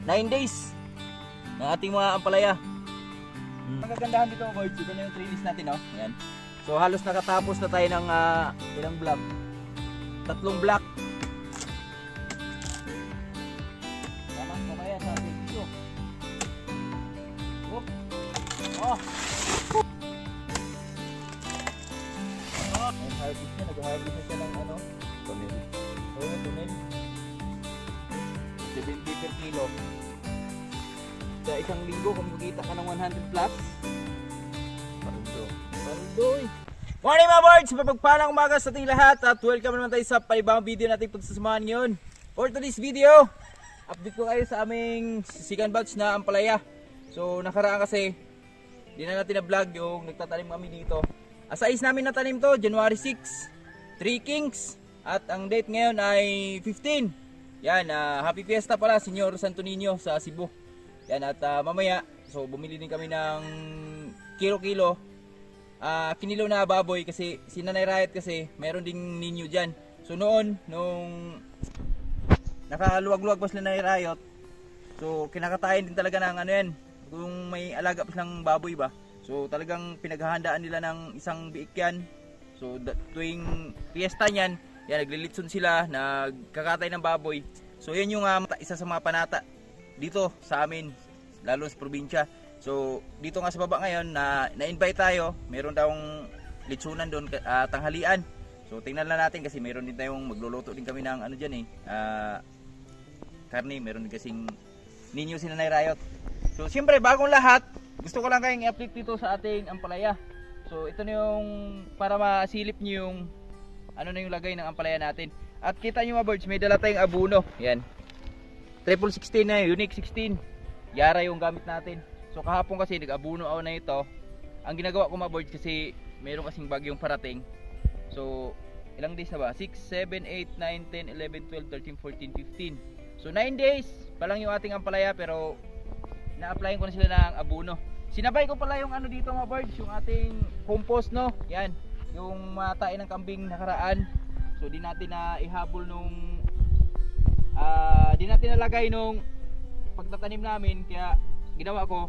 9 days ng ating mga ampalaya. Ang kagandahan dito boys, ito na yung trellis natin, no? Yan. So halos nakatapos na tayo ng ilang block? 3 block. Tama, mamaya sa video. Oh. Oh. Nag-harvest na, nag-harvest na siya ng ano? Tunil. Oo, tunil. 70 per kilo. Sa isang linggo, kung makikita ka ng 100 plus. Parudoy. Morning mga birds! Mapagpalang umaga sa ating lahat at welcome naman tayo sa panibang video natin pagsasamahan ngayon. For today's video, update ko kayo sa aming second batch na ampalaya. So nakaraan kasi, di na natin na-vlog yung nagtatanim kami dito. Asais namin natanim to, January 6, 3 Kings. At ang date ngayon ay 15. Yan, happy fiesta pala, Senyor Santo Niño sa Cebu. Yan, at mamaya, so bumili din kami ng kilo-kilo. Kinilo na baboy kasi si Nanay Riot kasi meron ding ninyo dyan. So noon, nung nakaluwag-luwag pa sila Nanay Riot, so kinakatayin din talaga ng ano yan, kung may alaga pa silang baboy ba. So talagang pinaghahandaan nila ng isang biik yan. So tuwing fiesta niyan, yan, naglilitson sila, nagkakatay ng baboy. So yan yung isa sa mga panata dito sa amin, lalo sa probinsya. So dito nga sa baba ngayon na-invite tayo, meron tayong litsunan doon, tanghalian. So tingnan lang natin kasi meron din tayong magluluto din kami ng ano diyan karne, meron din kasing ninyo si Nanay Riot. So siyempre bagong lahat, gusto ko lang kayong i-update dito sa ating ampalaya. So ito na yung para masilip niyo yung ano na yung lagay ng ampalaya natin. At kita nyo mga birds, may dala tayong abuno. Yan. Triple 16 na, Unique 16. Yara yung gamit natin. So kahapon kasi nag-abuno ako na ito. Ang ginagawa ko mga birds kasi mayroon kasing bagyong parating. So ilang days na ba? 6, 7, 8, 9, 10, 11, 12, 13, 14, 15. So 9 days pa lang yung ating ampalaya pero na-applyin ko na sila ng abuno. Sinabay ko pala yung ano dito mga birds, yung ating compost, no? Yan, yung matain ng kambing nakaraan. So di natin na ihabol nung di natin nalagay nung pagtatanim namin, kaya ginawa ko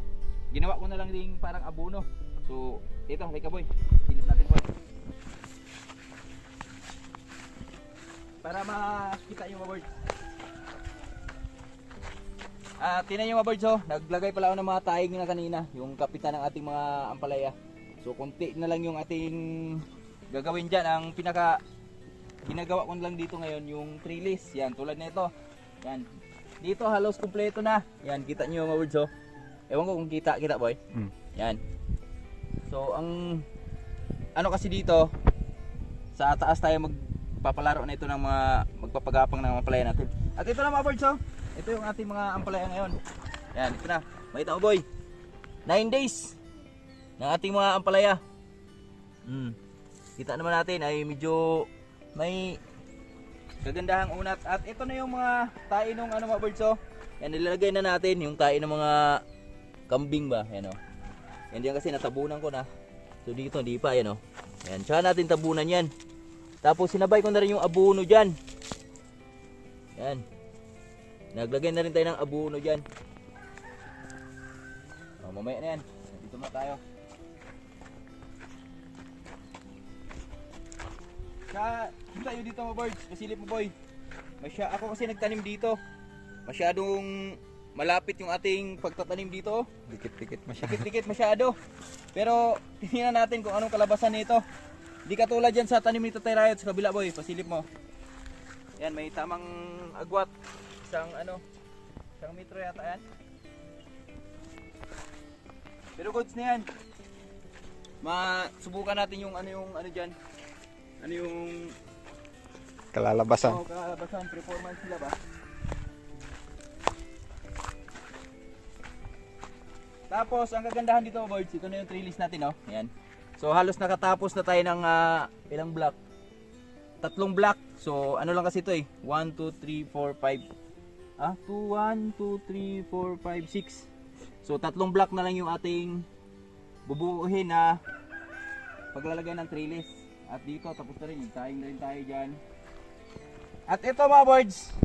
na lang din parang abuno. So dito, halika boy, silip natin boy para makita yung mga birds. Tinan nyo mga birds, naglagay pala ako ng mga taing na kanina, yung kapitan ng ating mga ampalaya. So konti na lang yung ating gagawin dyan. Ang ginagawa ko lang dito ngayon yung trellis. Yan, tulad na ito. Yan, dito halos kumpleto na. Yan, kita nyo mga birds. Ewan ko kung kita boy. Yan. So ang ano kasi dito, sa taas tayo magpapalaro na ito ng mga magpapagapang ng mga ampalaya natin. At ito na mga birds, ito yung ating mga ampalaya ngayon. Yan, ito na. Makita mo boy, 9 days ng ating mga ampalaya. Kita naman natin ay medyo may kagandahang unat. At ito na yung mga tae ng ano mga birds. Yan, nilalagay na natin yung tae ng mga kambing ba. Yan yan diyan kasi natabunan ko na. So dito hindi pa yan Yan, tsaka natin tabunan yan. Tapos sinabay ko na rin yung abuno dyan. Yan, naglagay na rin tayo ng abuno dyan. Mamaya na yan, dito na tayo. Tayo dito mga birds, pasilip mo boy. Ako kasi nagtanim dito, masyadong malapit yung ating pagtatanim dito. Dikit-dikit masyado. Pero tingnan natin kung anong kalabasan nito. Di katulad yan sa tanim nito Tay Riot sa kabila boy, pasilip mo. Yan, may tamang agwat. Isang metro yata yan. Pero goods na yan. Masubukan natin yung ano dyan. Ano yung kalalabasan. Kalalabasan, performance nila ba? Tapos ang kagandahan dito birds, ito na yung trellis natin Ayan. So halos nakatapos na tayo ng ilang block? 3 block. So ano lang kasi ito 1, 2, 3, 4, 5. 2, 1, 2, 3, 4, 5, 6. So 3 block na lang yung ating bubuuhin na paglalagay ng trellis. At dito tapos na rin, taing na rin tayo dyan. At ito mga birds,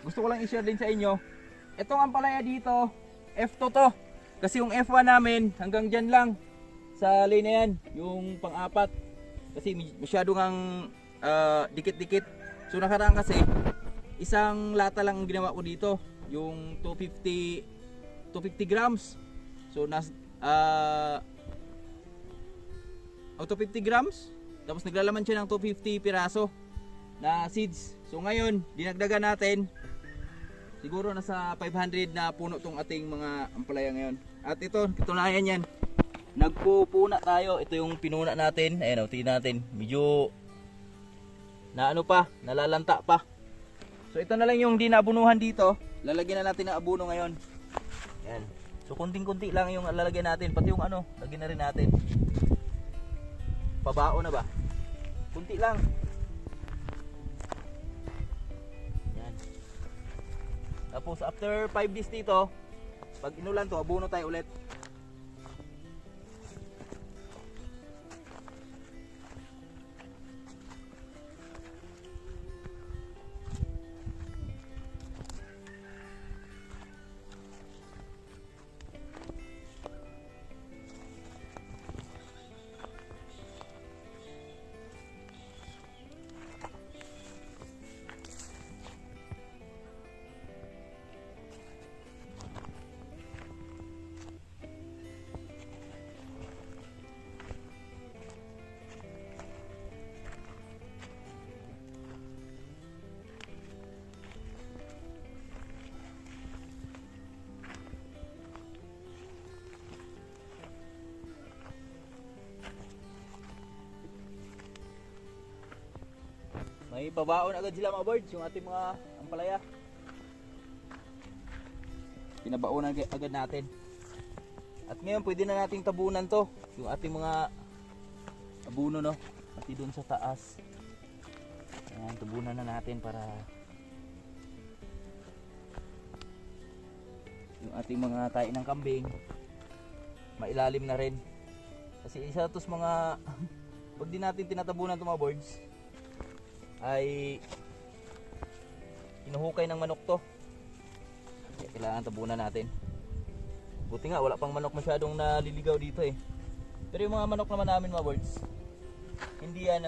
gusto ko lang i-share din sa inyo. itong ampalaya dito, F2 to. Kasi yung F1 namin, hanggang dyan lang. Sa lane na yan, yung pang-apat. Kasi masyado ngang dikit-dikit. So nakaraan kasi, isang lata lang ang ginawa ko dito. Yung 250 grams. So 250 grams. Tapos naglalaman siya ng 250 piraso na seeds. So ngayon, dinagdagan natin. Siguro nasa 500 na puno tong ating mga ampalaya ngayon. At ito, katunayan yan. Nagpupuna tayo. Ito yung pinuna natin. Ayan o, tingnan natin. Medyo na ano pa, nalalanta pa. So ito na lang yung di naabunuhan dito. Lalagyan na natin ng abono ngayon. Ayan. So kunting-kunti lang yung lalagyan natin. Pati yung ano, lagyan na rin natin. Pabao na ba? Kunti lang. Ayan. Tapos after 5 days dito, pag inulan to, abono tayo ulit. May pabaon agad sila mga birds, yung ating mga ampalaya. Pinabaonan agad natin. At ngayon pwede na nating tabunan to, yung ating mga abuno, no, pati dun sa taas. Ayan, tabunan na natin para yung ating mga tain ng kambing mailalim na rin. Kasi isa to sa mga pag di natin tinatabunan to mga birds, ay hinuhukay ng manok to. Kaya kailangan tabunan natin. Buti nga wala pang manok masyadong naliligaw dito eh. Pero yung mga manok naman namin mga birds, hindi yan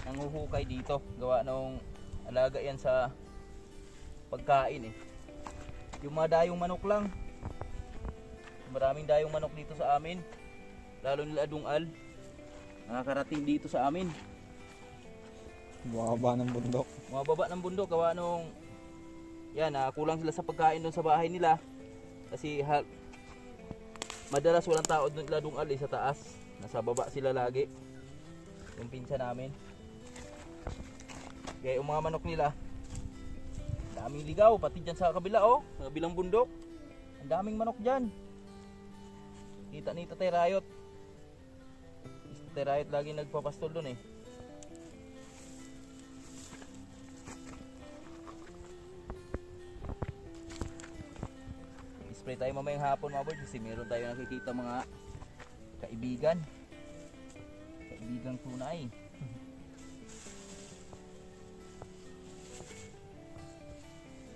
nanguhukay dito. Gawa nung alaga yan sa pagkain eh. Yung mga dayong manok lang. Maraming dayong manok dito sa amin. Lalo nila adungal. Nakakarating dito sa amin. Bumababa ng bundok. Mababa ng bundok gawa nung yan, kulang sila sa pagkain doon sa bahay nila. Kasi madalas walang tao doon nila dungal sa taas. Nasa baba sila lagi. Yung pinsa namin. Kaya yung mga manok nila daming ligaw, pati dyan sa kabila oh, sa kabilang bundok. Ang daming manok dyan. Kita ni Tatay Rayot. Tatay Rayot lagi nagpapastol doon eh. Spray tayo mamayang hapon mga birds kasi meron tayo nakikita mga kaibigan tunay.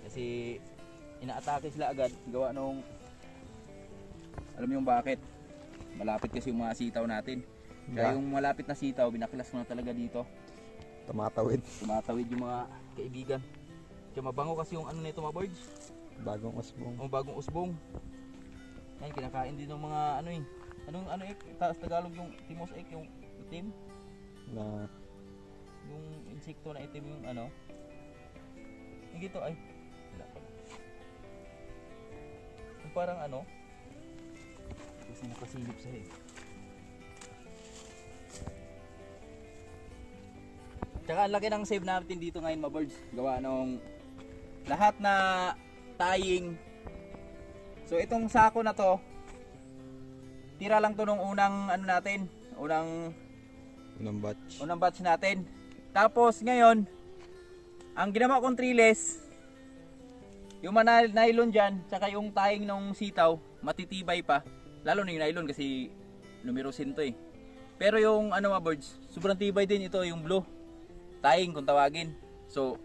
Kasi inaatake sila agad gawa nung alam mo yung bakit, malapit kasi yung mga sitaw natin. Kaya yung malapit na sitaw binaklas mo na talaga dito, Tumatawid. yung mga kaibigan. Kaya mabango kasi yung ano nito mga birds, Bagong usbong. o bagong usbong. Yan, kinakain din ng mga ano eh. Anong ano eh, Tagalog yung timos eh, yung itim. Na Yung insekto na itim yung ano. Yung gito ay. Wala pala. Yung parang ano. Kasi nakasilip sa eh. Tsaka ang laki ng save natin dito ngayon mga birds. Gawa nung lahat na tying. So itong sako na to, tira lang to nung unang ano natin, unang batch natin. Tapos ngayon, ang ginawa kong triles, yung nylon dyan, tsaka yung tying ng sitaw, matitibay pa. Lalo na yung nylon kasi numerosin to eh. Pero yung ano mga birds, sobrang tibay din ito, yung blue tying kung tawagin. So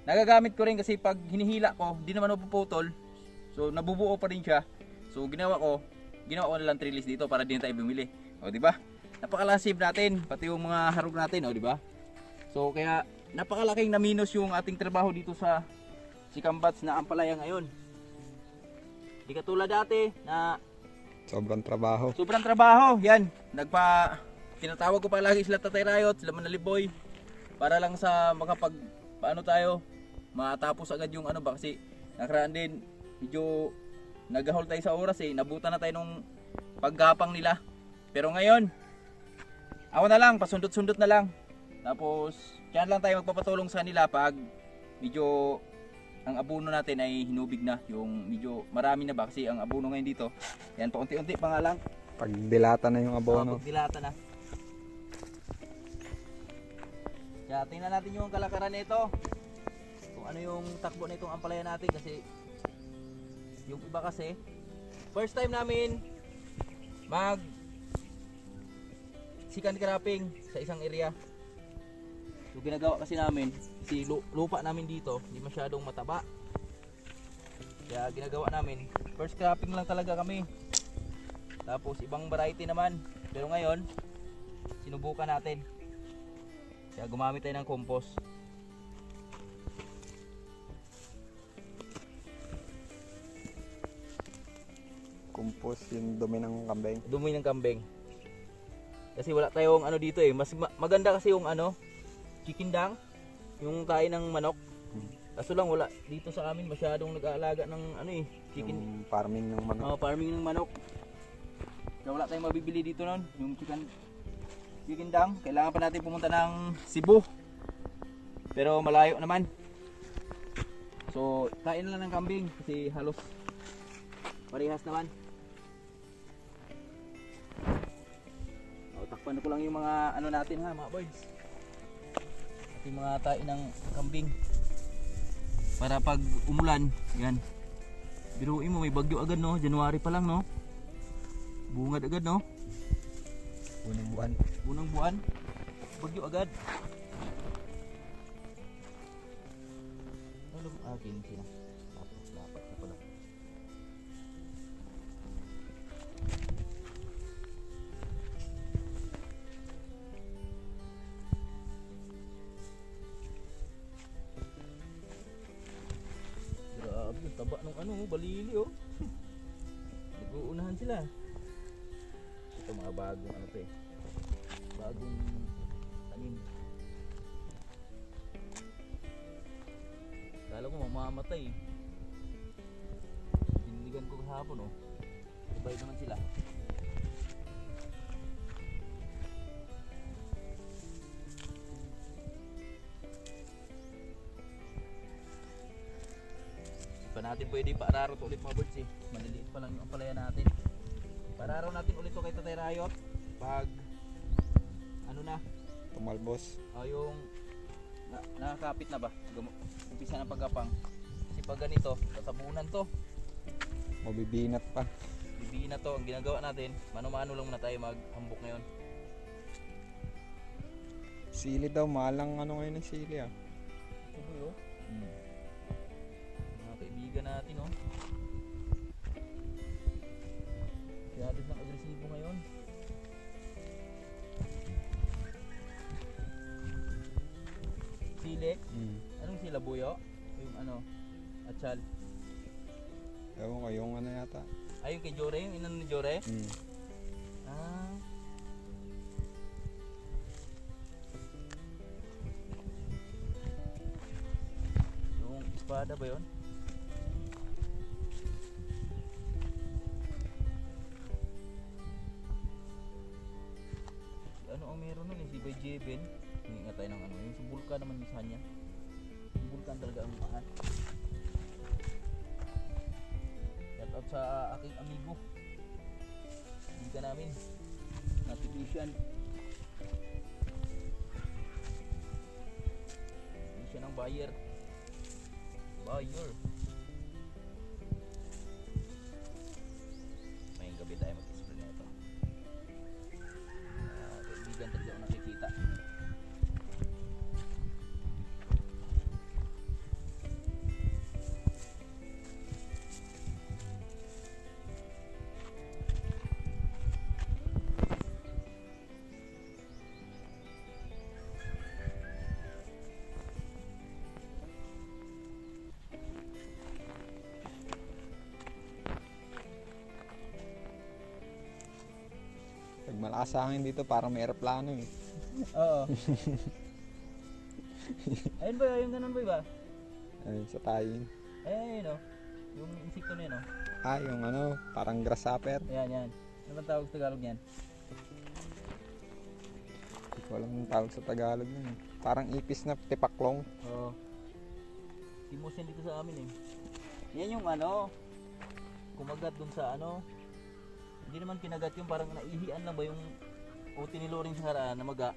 nagagamit ko rin kasi pag hinihila ko, di naman mapuputol. So nabubuo pa rin siya. So ginawa ko na lang trellis dito para di na tayo bumili. O di ba? Napakalasib natin, pati yung mga harog natin, o di ba? So kaya napakalaking na minus yung ating trabaho dito sa Sikambats na Ampalaya ngayon. Di katulad dati na Sobrang trabaho. sobrang trabaho. Yan, tinatawag ko pa lagi sila Tatay Rayot, sila Manaliboy para lang sa makapag paano tayo matapos agad yung ano ba kasi nakaraan din medyo nagahol tayo sa oras nabutan na tayo nung paggapang nila. Pero ngayon, ako na lang, pasundot-sundot na lang. Tapos, diyan lang tayo magpapatulong sa nila pag medyo ang abono natin ay hinubig na. Yung medyo marami na ba kasi ang abono ngayon dito. Yan, paunti-unti pa nga lang. Pag dilata na yung abono. Pag dilata na. Kaya tingnan natin yung kalakaran nito. Kung ano yung takbo na itong ampalaya natin kasi yung iba kasi first time namin mag second cropping sa isang area. So ginagawa kasi namin si lupa namin dito hindi masyadong mataba. Kaya ginagawa namin first cropping lang talaga kami. Tapos ibang variety naman. Pero ngayon sinubukan natin. Kaya gumamit tayo ng compost. Compost yung dumi ng kambing. Dumi ng kambing. Kasi wala tayong ano dito mas maganda kasi yung ano chikindang, yung kain ng manok. Kaso lang wala dito sa amin masyadong nag-aalaga ng ano chicken. Yung farming ng manok. Farming ng manok. Kaya wala tayong mabibili dito noon, yung chikindang. Kailangan pa natin pumunta ng Cebu. Pero malayo naman. So, kain na lang ng kambing kasi halos parehas naman. Takpan ko lang yung mga ano natin ha, mga birds. At yung mga tain ng kambing. Para pag umulan, yan. Biruin mo may bagyo agad no, January pa lang no. Bungad agad no. Unang buwan. Unang buwan, bagyo agad. Ano ba akin sila? Tapos dapat na pala. Grabe, yung taba ng ano, balili oh. Nag-uunahan sila. Ito mga bagong ano to bagong tanim. Kala ko mamamatay. Piniligan ko kahapon oh. Sabay naman sila. Pa natin pwede paararot ulit mga birds maliliit pa lang yung ampalaya natin. Paararaw natin ulit to kay Tatay Rayot pag ano na Tumalbos. yung nakakapit na ba umpisa ng paggapang kasi pag ganito tatabunan to Mabibinat pa. bibihin na to. Ang ginagawa natin mano-mano lang muna tayo maghambok ngayon. Sili daw, malang ano ngayon ng sili ah. Ito mga kaibigan natin oh. Masyado ng agresibo ngayon. Sili? Anong sila, buyo? Yung ano, atsal? Ewan ko, yung ano yata. Ay, yung kay Jore, yung inano ni Jore? Ah. Yung espada ba yun? Ano ang meron nun si Bay Jeben? Hindi nga tayo ng ano, yung sa Vulcan naman yung sanya. Yung Vulcan talaga ang mahal. Shout out sa aking amigo. Hindi ka namin. Natiglisyan. Hindi siya ng buyer. Buyer. May gabi tayo mag-explore na ito. Kaibigan talaga ako nakikita. Pag malakas sa hangin dito, parang may aeroplano eh. Oo. Ayun ba, yung ganun ba? Ayun, sa tayin. Ayun o. Yung insekto na yun o. Yung ano, parang grasshopper. Yan, yan. Ano ba tawag sa Tagalog yan? Hindi ko alam yung tawag sa Tagalog yun. Parang ipis na tipaklong. Oo. Timos yan dito sa amin eh. Yan yung ano, kumagat dun sa ano. Hindi naman kinagat yung parang naihian lang ba yung o tiniluring sa karaan na maga.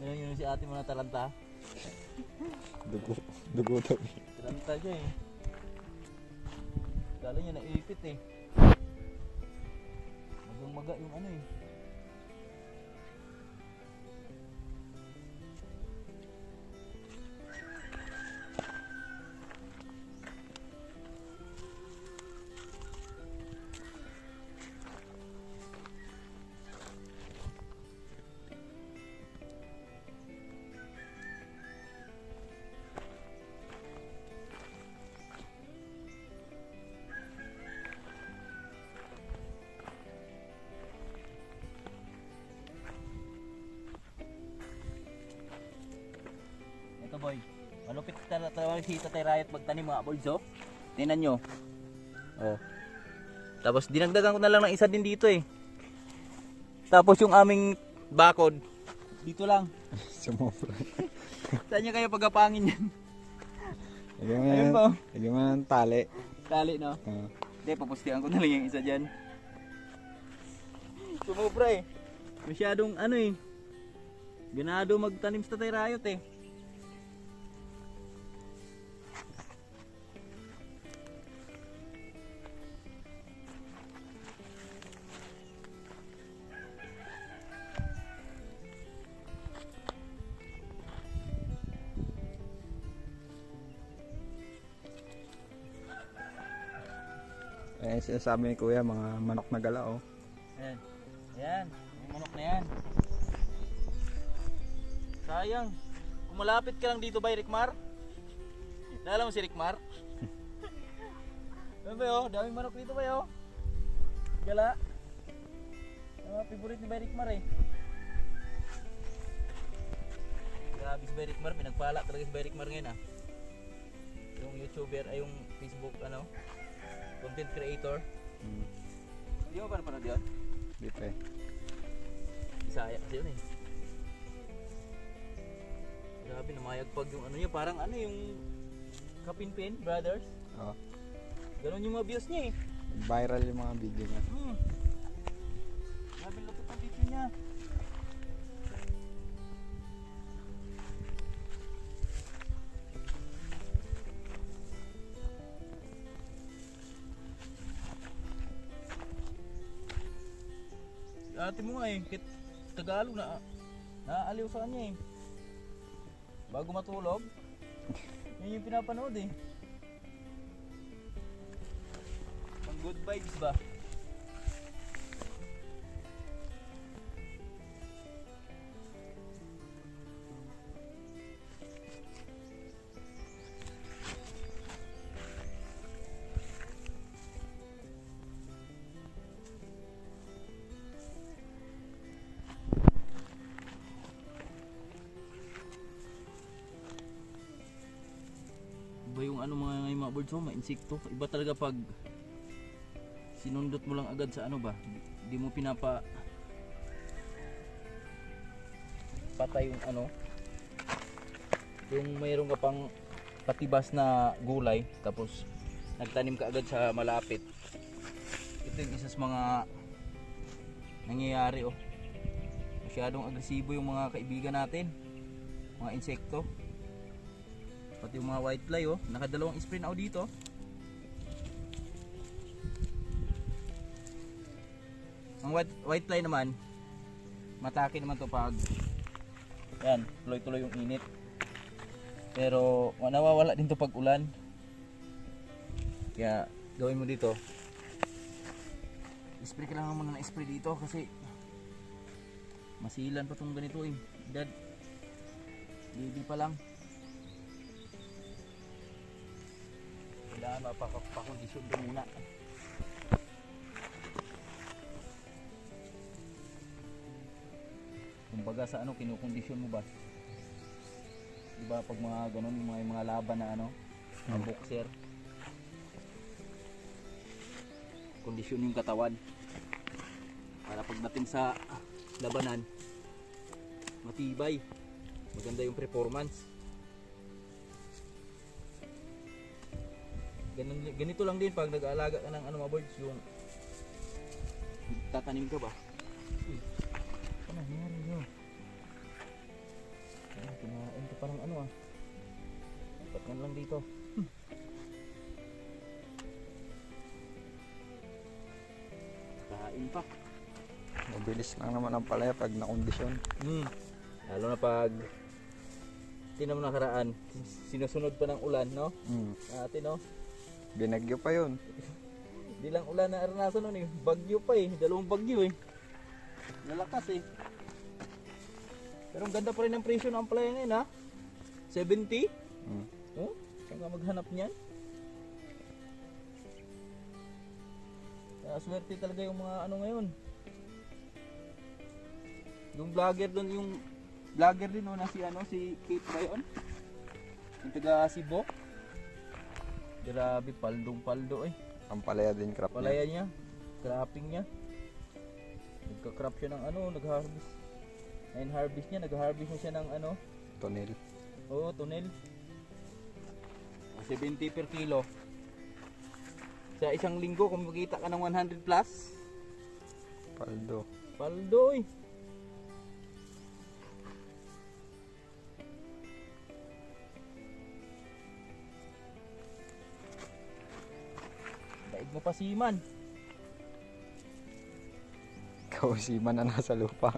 Ngayon yun si ate mo na taranta. Dugo daw. Taranta siya eh. Kala niya naipit eh. Magang maga yung ano eh. Ito boy, malupit talaga si Tatay Riot magtanim mga boys oh. Tingnan nyo. Oh. Tapos dinagdagan ko na lang ng isa din dito eh. Tapos yung aming bakod dito lang. Sumobra. Saan niya kayo pagapangin yan? Ayun po. Lagyan mo ng tali. Tali no? Hindi, papustihan ko na lang yung isa dyan. Sumobra eh. Masyadong ano eh. Ganado magtanim sa Tatay Riot eh. Ayan, sinasabi ni Kuya, mga manok na gala oh. Ayan. Ayan. Yung manok na yan. Sayang. Kung malapit ka lang dito ba, Rickmar? Naalala mo si Rickmar? Ano ba yun? Daming manok dito ba yun? Gala. Ang mga favorite ni Rickmar eh. Grabe si Rickmar. Pinagpala talaga si Rickmar ngayon ah. Yung YouTuber ay yung Facebook ano. Content creator. Hindi mo ba napanood yun? Di pa eh. Bisaya kasi yun eh. Grabe namayag pag yung ano niya. Parang ano yung Kapinpin Brothers. Oo. Ganon yung mga views niya eh. Viral yung mga video niya. Grabe lupit ang video niya. Ate mo nga eh, kit Tagalog na naaaliw sa kanya eh. Bago matulog, yun yung pinapanood eh. Pang good vibes ba? Iba yung ano mga birds oh, mga insekto. Iba talaga pag sinundot mo lang agad sa ano ba, di mo pinapa patay yung ano, yung mayroon ka pang patibas na gulay tapos nagtanim ka agad sa malapit. Ito yung isa sa mga nangyayari oh. Masyadong agresibo yung mga kaibigan natin, mga insekto. Pati yung mga whitefly oh, nakadalawang spray na ako dito. Ang whitefly naman, matake naman to pag yan, tuloy-tuloy yung init. Pero nawawala din to pag ulan. Kaya gawin mo dito. Spray ka lang muna ng spray dito kasi masilan pa tong ganito eh. Dad, baby pa lang. Kailangan mapakondisyon doon muna. Kumbaga sa ano, kinukondisyon mo ba? Diba pag mga ganun, mga laban na ano, mga boxer. Kondisyon yung katawan. Para pagdating sa labanan, matibay. Maganda yung performance. Ganito lang din pag nag-aalaga ka ng ano mga birds, yung tatanim ka ba? Ano nangyari nyo? Kinain ka parang ano ah. Dapat man lang dito. Kain pa. Mabilis lang naman ang palaya pag nakondisyon. Lalo na pag tinam nakaraan, sinusunod pa ng ulan, no? Ate, no? Binagyo pa yun. Di lang ulan na aranasan nun eh. Bagyo pa eh. Dalawang bagyo eh. Nalakas eh. Pero ang ganda pa rin ang presyo ng ampalaya ngayon ha. 70? Oh, saan ka maghanap niyan? Swerte talaga yung mga ano ngayon. Yung vlogger doon, yung vlogger din no, na si ano, si Kate ba yun? Yung taga Cebu. Grabe, paldong-paldo eh. Ang palaya din crop niya. Palaya niya, cropping niya. Nagka-crop siya ng ano, nag-harvest. Ngayon harvest niya, nag-harvest na siya ng ano. Tonel. Oo, tunnel. 70 per kilo. Sa isang linggo, kung makita ka ng 100 plus. Paldo. Paldo eh. Daig mo pa siman. Ikaw si man na nasa lupa.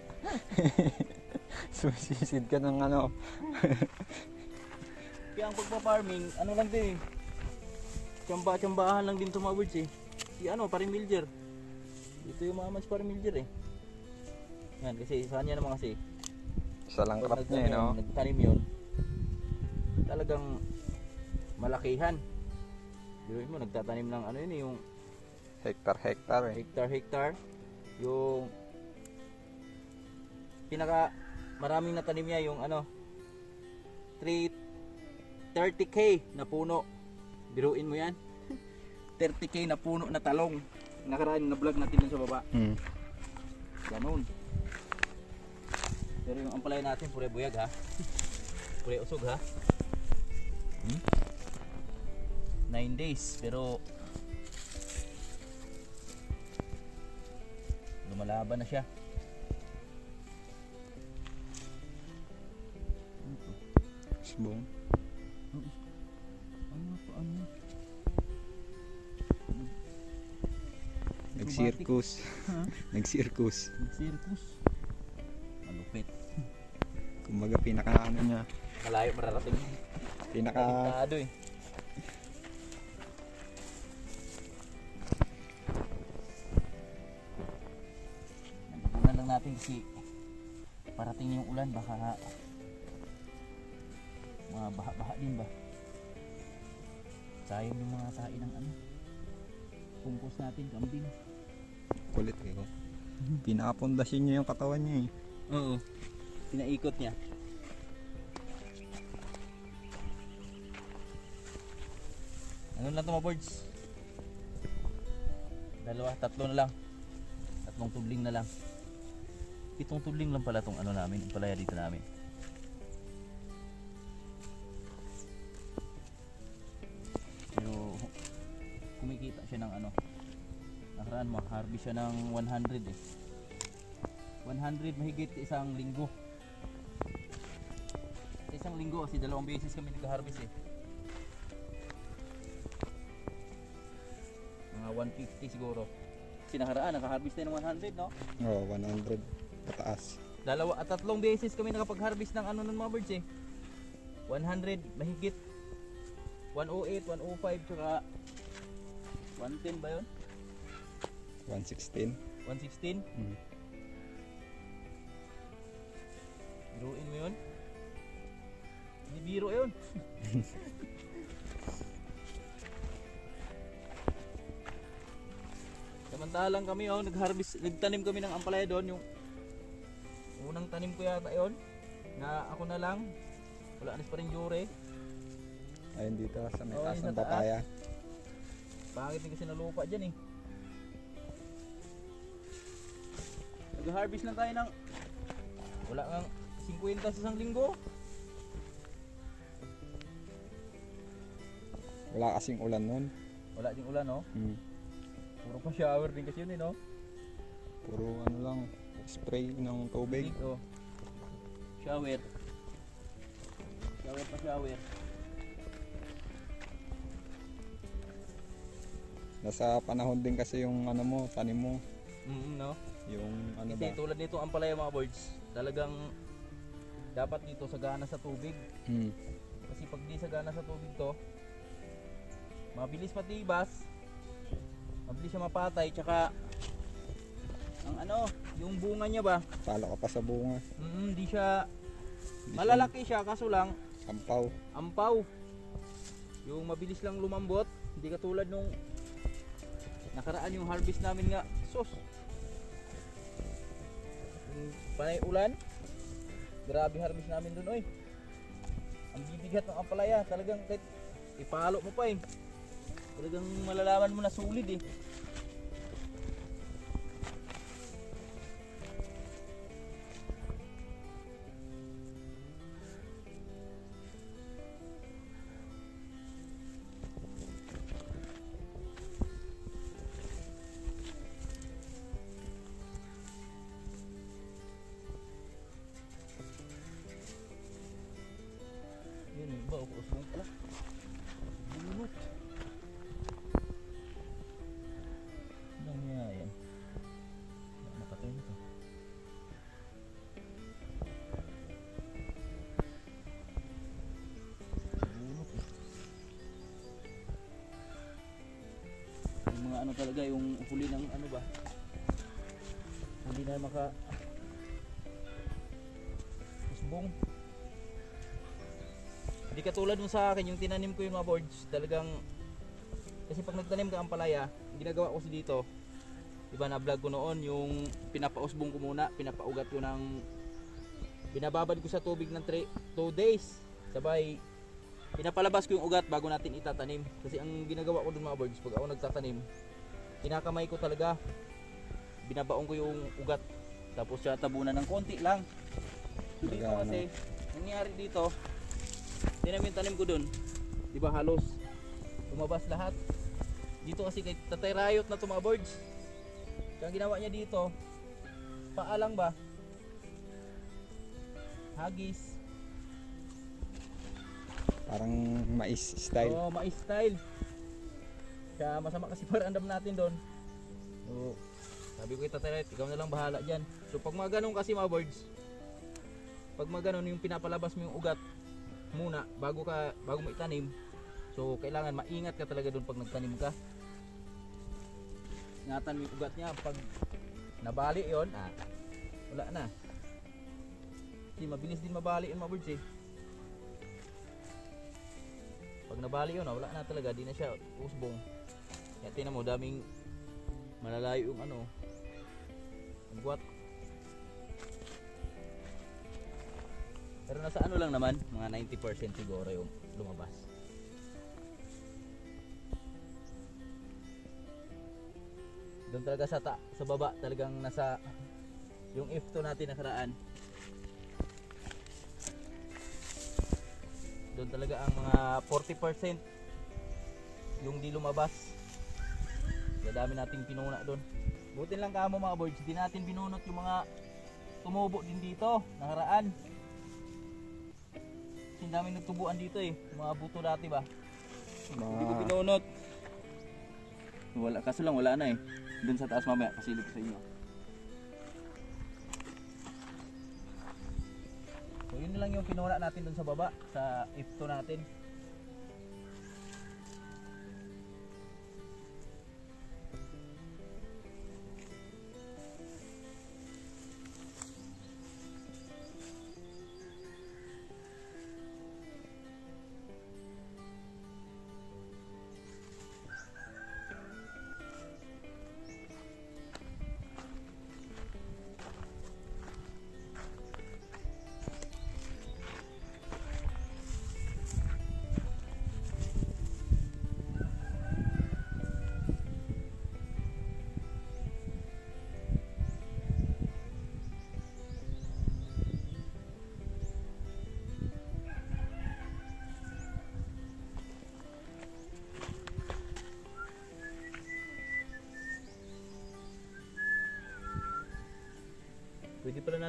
Susisid ka ng ano. Kaya ang pagpa-farming, ano lang din eh. Tsambahan lang din ito mga birds eh. Si ano, parimilger. Dito yung mga mas parimilger eh. Yan, kasi saan niya naman kasi. Isa lang crop niya eh, no? Nagtanim yun. Talagang malakihan. Pero mo, nagtatanim ng ano yun eh, yung Hektar-hektar eh. hektar. Yung pinaka maraming natanim niya yung ano 30k na puno. Biruin mo yan. 30k na puno na talong. Nakaraan na vlog natin dun sa baba. Ganun. Pero yung ampalaya natin pure buyag ha. Pure usog ha. 9 days pero lumalaban na siya. Sbong. Ano? Nag-circus. Nag-circus. Circus. Malupit. Kumbaga pinaka ano niya. Malayo mararating. Pinaka Limitado eh. Nagpunan lang natin kasi parating yung ulan baka mga baha-baha din ba. Sayang yung mga tae ng ano. Pungkos natin, kambing. kulit kayo. Pinapundasyon niya yung katawan niya eh. Oo. Pinaikot niya. Ano lang ito mga birds? Dalawa, tatlo na lang. Tatlong tubling na lang. 7 tubling lang pala itong ano namin, yung palaya dito namin. Pero kumikita siya ng ano. Nakaraan ma-harvest siya ng 100 eh. 100 mahigit isang linggo. Sa isang linggo kasi 2 beses kami nag-harvest eh. Mga 150 siguro. Kasi nakaraan naka-harvest tayo ng 100 no? Oo, 100 pataas. 2 at 3 beses kami nakapag-harvest ng ano ng mga birds eh. 100 mahigit. 108, 105 tsaka 110 ba yun? 116. 116? Biruin mo yun? Hindi biro yun. Samantalang kami nag-harvest, nagtanim kami ng ampalaya doon yung unang tanim ko yata yon na ako na lang. Wala na pa rin jure. Ayun dito sa may Oo, taas yun ng sa taas. papaya. Pangit din kasi na lupa dyan eh. Nag-harvest lang tayo ng wala kang 50 sa isang linggo. Wala kasing ulan nun. Wala ding ulan no. Hmm. Puro pa shower din kasi yun eh no. Puro ano lang, spray ng tubig. Oh. Shower. Shower pa shower. Nasa panahon din kasi yung ano mo, tanim mo. No. Yung ano Kasi ba? tulad nito ang palaya mga birds, talagang dapat dito sagana sa tubig. Hmm. Kasi pag di sagana sa tubig to, mabilis matibas, mabilis siya mapatay, tsaka ang ano, yung bunga niya ba, Palo ka pa sa bunga. di siya, Hindi malalaki siya kaso lang, siya ampaw. ampaw. Yung mabilis lang lumambot, hindi katulad nung nakaraan yung harvest namin nga, sus. Yung panay ulan, grabe harvest namin dun oy. Ang bibigat ng ampalaya, talagang kahit ipalo mo pa eh. Talagang malalaman mo na sulit eh. Yun, iba, usbong pala. Bulot. Ano nga yan? Nakatayo nito. Bulot eh. Yung mga ano talaga, yung huli ng ano ba? Huli na maka usbong. Hindi katulad nung sa akin, yung tinanim ko yung mga boards, talagang kasi pag nagtanim ka ang palaya, ginagawa ko si dito, diba na vlog ko noon, yung pinapausbong ko muna, pinapaugat ko ng, binababad ko sa tubig ng 2 days, sabay pinapalabas ko yung ugat bago natin itatanim. Kasi ang ginagawa ko dun mga boards, pag ako nagtatanim, kinakamay ko talaga, binabaong ko yung ugat, tapos siya tabunan ng konti lang. Dito kasi, nangyari dito, tanim ko dun, di ba halos lumabas lahat. Dito kasi kay Tatay Rayot na to mga birds. Kaya ang ginawa niya dito, paalang ba? Hagis. Parang mais style. Oo, mais style. Kaya masama kasi parandam natin doon. So, sabi ko kay Tatay Rayot, ikaw na lang bahala dyan. So pag mga ganun kasi mga birds, pag mga ganun yung pinapalabas mo yung ugat muna bago mo itanim, so kailangan maingat ka talaga doon pag nagtanim ka. Ingatan mo yung ugat niya, pag nabali yon, wala na. Kasi mabilis din mabali yung mga birds eh. Pag nabali yun, wala na talaga, di na siya usbong. Kaya tingnan mo, daming malalayo yung ano, agwat. Pero nasa ano lang naman, mga 90% siguro yung lumabas. Doon talaga sa baba, talagang nasa yung F2 natin nakaraan. Doon talaga ang mga 40% yung di lumabas. Kaya dami nating pinuna doon. Buti lang kamo mga boards, di natin binunot yung mga tumubo din dito nakaraan. Ang daming nagtubuan dito eh, mga buto dati ba? Hindi ko binunot. Wala, kaso lang wala na eh. Doon sa taas mamaya, kasilip ko sa inyo. So yun na lang yung pinuna natin doon sa baba, sa F2 natin.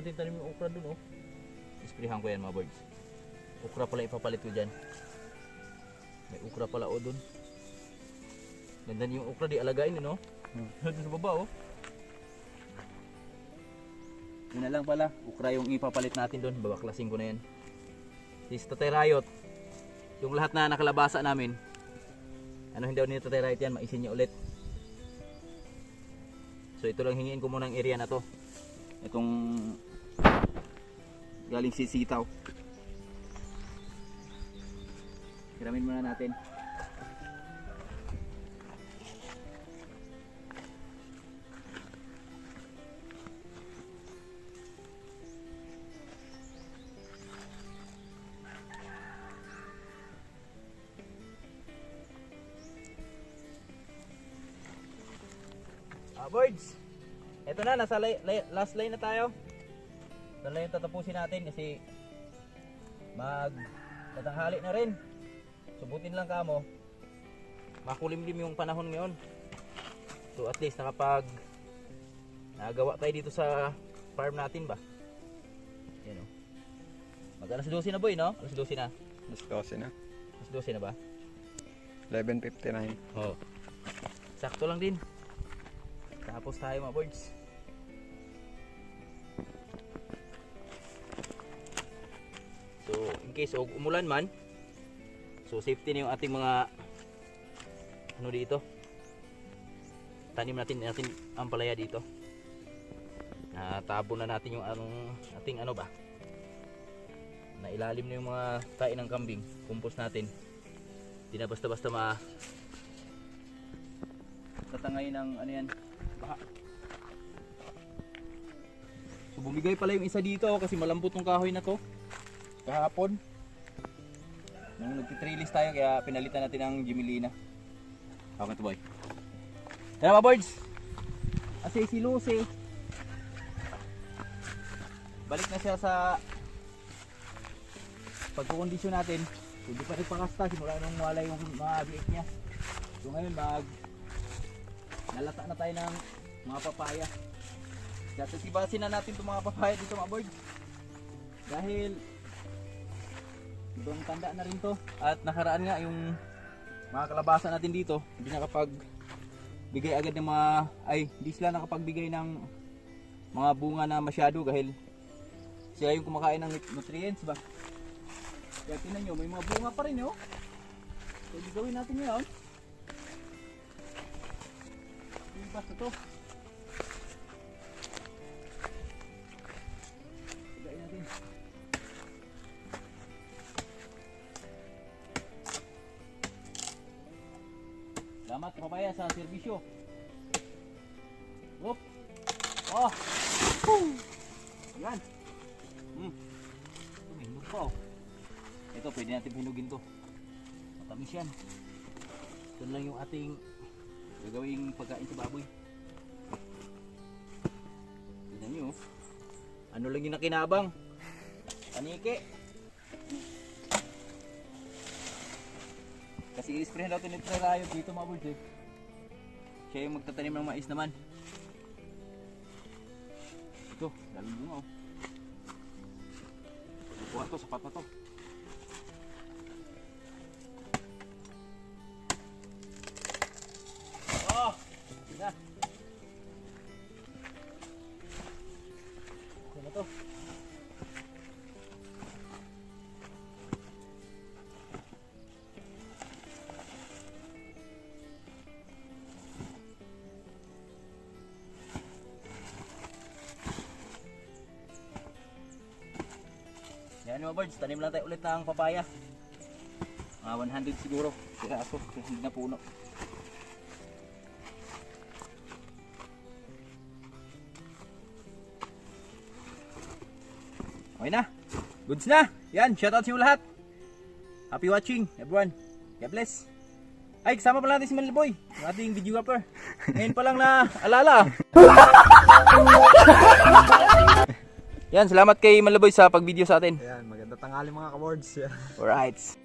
natin tanim yung okra dun, oh. Isprehan ko yan mga birds. Okra pala ipapalit ko dyan. May okra pala, oh, dun. Ganda niyo yung okra, di alagain, no? Dun sa baba, oh. Yun na lang pala, okra yung ipapalit natin dun. Babaklasin ko na yan. Si Tatay Rayot, yung lahat na nakalabasa namin, ano hindi daw ni Tatay Rayot yan, maisin niya ulit. So ito lang hingiin ko muna ang area na to. Itong galing sisitaw. Hiramin muna natin. Birds, eto na, nasa last line na tayo. Ito na yung tatapusin natin kasi tatanghali na rin. Subutin lang kamo, makulimlim yung panahon ngayon. So at least nagawa tayo dito sa farm natin ba. Yan o. Mag alas 12 na boy, no? Alas 12 na. Alas 12 na. Alas 12 na ba? 11:59. Oo. Sakto lang din. Tapos tayo mga birds. So in case umulan man, so safety na yung ating mga ano dito. Tanim natin ang palaya dito. Natabo na natin yung ating ano ba, na ilalim na yung mga tae ng kambing. Compost natin. Hindi na basta-basta tatangay ng ano yan, baha. So bumigay pala yung isa dito kasi malambot yung kahoy na to kahapon nung nagtitrailis tayo, kaya pinalitan natin ng Jimelina. Okay to boy. Tara mga birds, kasi si Lucy balik na siya sa pagkukondisyon natin. So di pa nagpakasta, simula nung wala yung mga biik niya. So ngayon nalata na tayo ng mga papaya. Kaya titibasin na natin itong mga papaya dito mga boy. Dahil ibang tanda na rin to. At nakaraan nga yung mga kalabasa natin dito, hindi nakapagbigay agad ng hindi sila nakapagbigay ng mga bunga na masyado dahil sila yung kumakain ng nutrients ba. Kaya tingnan nyo, may mga bunga pa rin, oh. So gagawin natin yun. Basta to. Higain natin. Salamat papaya sa serbisyo. Whoop. Oh. Yan. Ito, hinug pa, oh. Ito, pwede natin hinugin to. Matamis yan. Ito lang yung ating gagawing pagkain sa baboy. Tignan nyo, ano lang yung nakinabang, paniki. Kasi i-spray natin yung Rayot dito mga birds, eh. Siya yung magtatanim ng mais naman. Ito, dalang bunga, oh. Kuha to, sapat na to. Oh, na. Okay na to. Yan mga birds, tanim lang tayo ulit ng papaya. 100 siguro. Kaya ako, hindi na puno. Okay na. Goods na. Yan, shoutout sa inyo lahat. Happy watching everyone. God bless. Ay, kasama pala natin si Manliboy, ang ating videographer. Ngayon pa lang na alala. Yan, salamat kay Manliboy sa pag-video sa atin. Ayan, maganda tanghali mga ka-words. Alright.